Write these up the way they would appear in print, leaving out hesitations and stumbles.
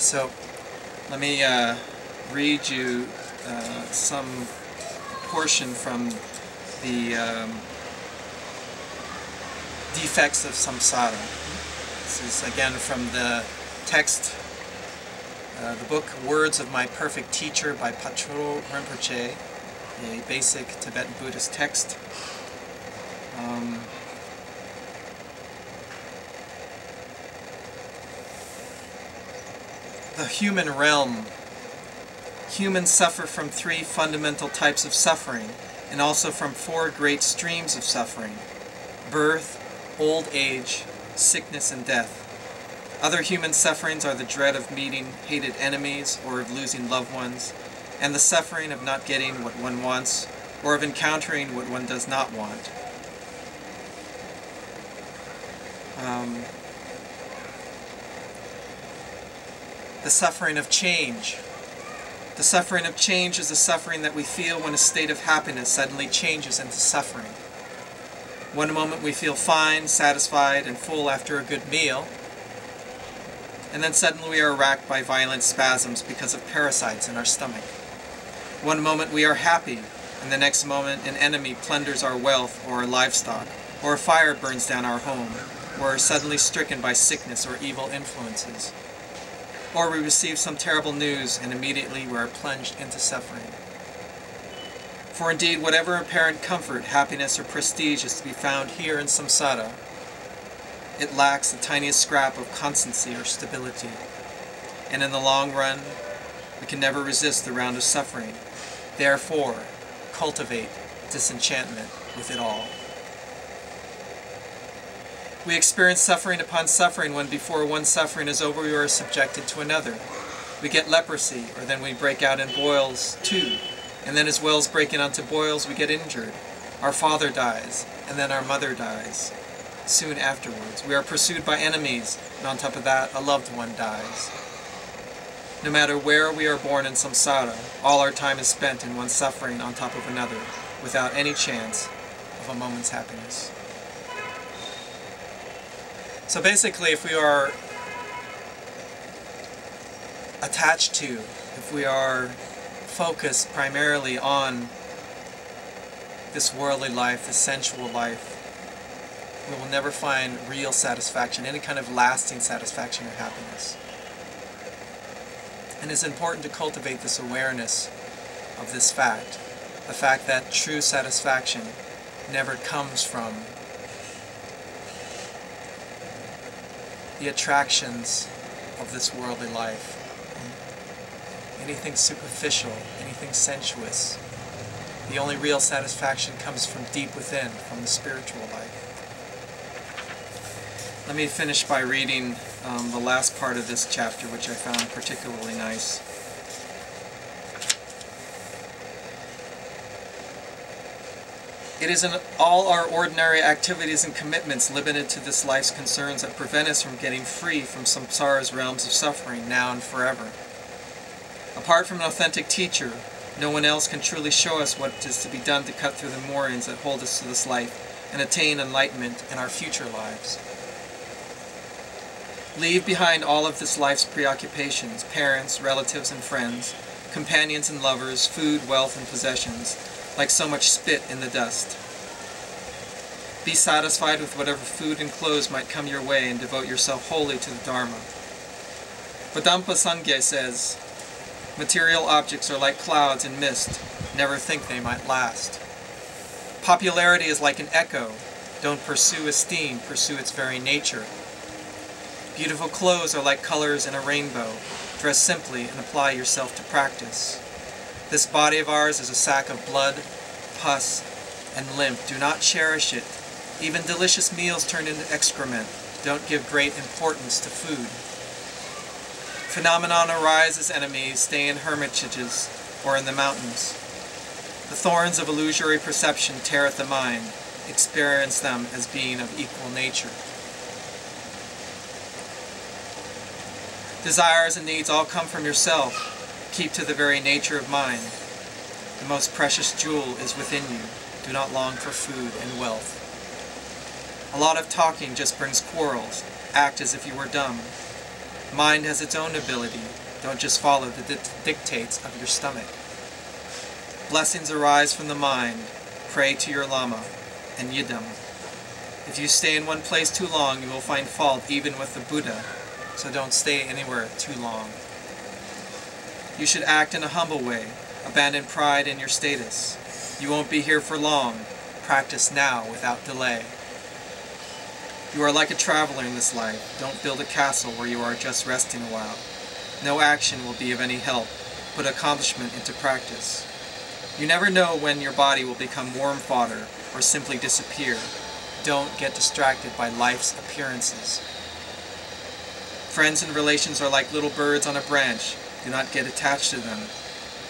So let me read you some portion from the defects of samsara. This is again from the text, the book Words of My Perfect Teacher by Patrul Rinpoche, a basic Tibetan Buddhist text. The human realm. Humans suffer from three fundamental types of suffering, and also from four great streams of suffering: birth, old age, sickness, and death. Other human sufferings are the dread of meeting hated enemies or of losing loved ones, and the suffering of not getting what one wants or of encountering what one does not want. The suffering of change. The suffering of change is the suffering that we feel when a state of happiness suddenly changes into suffering. One moment we feel fine, satisfied, and full after a good meal, and then suddenly we are racked by violent spasms because of parasites in our stomach. One moment we are happy, and the next moment an enemy plunders our wealth or our livestock, or a fire burns down our home, or are suddenly stricken by sickness or evil influences. Or we receive some terrible news and immediately we are plunged into suffering. For indeed, whatever apparent comfort, happiness, or prestige is to be found here in samsara, it lacks the tiniest scrap of constancy or stability. And in the long run, we can never resist the round of suffering. Therefore, cultivate disenchantment with it all. We experience suffering upon suffering when before one suffering is over we are subjected to another. We get leprosy, or then we break out in boils too. And then as well as breaking out to boils, we get injured. Our father dies, and then our mother dies. Soon afterwards, we are pursued by enemies, and on top of that, a loved one dies. No matter where we are born in samsara, all our time is spent in one suffering on top of another, without any chance of a moment's happiness. So basically, if we are attached to, if we are focused primarily on this worldly life, this sensual life, we will never find real satisfaction, any kind of lasting satisfaction or happiness. And it's important to cultivate this awareness of this fact, the fact that true satisfaction never comes from the attractions of this worldly life. Anything superficial, anything sensuous. The only real satisfaction comes from deep within, from the spiritual life. Let me finish by reading the last part of this chapter, which I found particularly nice. It is in all our ordinary activities and commitments limited to this life's concerns that prevent us from getting free from samsara's realms of suffering now and forever. Apart from an authentic teacher, no one else can truly show us what is to be done to cut through the moorings that hold us to this life and attain enlightenment in our future lives. Leave behind all of this life's preoccupations, parents, relatives, and friends, companions and lovers, food, wealth, and possessions, like so much spit in the dust. Be satisfied with whatever food and clothes might come your way and devote yourself wholly to the Dharma. Vedanta Sangye says, material objects are like clouds and mist, never think they might last. Popularity is like an echo, don't pursue esteem, pursue its very nature. Beautiful clothes are like colors in a rainbow, dress simply and apply yourself to practice. This body of ours is a sack of blood, pus, and lymph. Do not cherish it. Even delicious meals turn into excrement. Don't give great importance to food. Phenomenon arise as enemies, stay in hermitages or in the mountains. The thorns of illusory perception tear at the mind. Experience them as being of equal nature. Desires and needs all come from yourself. Keep to the very nature of mind. The most precious jewel is within you. Do not long for food and wealth. A lot of talking just brings quarrels. Act as if you were dumb. Mind has its own ability. Don't just follow the dictates of your stomach. Blessings arise from the mind. Pray to your Lama and Yidam. If you stay in one place too long, you will find fault even with the Buddha, so don't stay anywhere too long. You should act in a humble way. Abandon pride in your status. You won't be here for long. Practice now without delay. You are like a traveler in this life. Don't build a castle where you are just resting a while. No action will be of any help. Put accomplishment into practice. You never know when your body will become worm fodder or simply disappear. Don't get distracted by life's appearances. Friends and relations are like little birds on a branch. Do not get attached to them.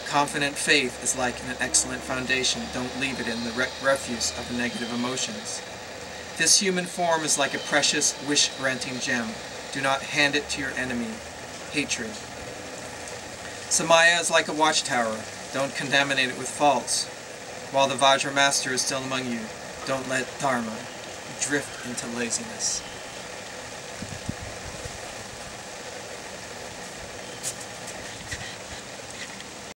Confident faith is like an excellent foundation. Don't leave it in the refuse of the negative emotions. This human form is like a precious, wish-granting gem. Do not hand it to your enemy. Hatred. Samaya is like a watchtower. Don't contaminate it with faults. While the Vajra Master is still among you, don't let Dharma drift into laziness.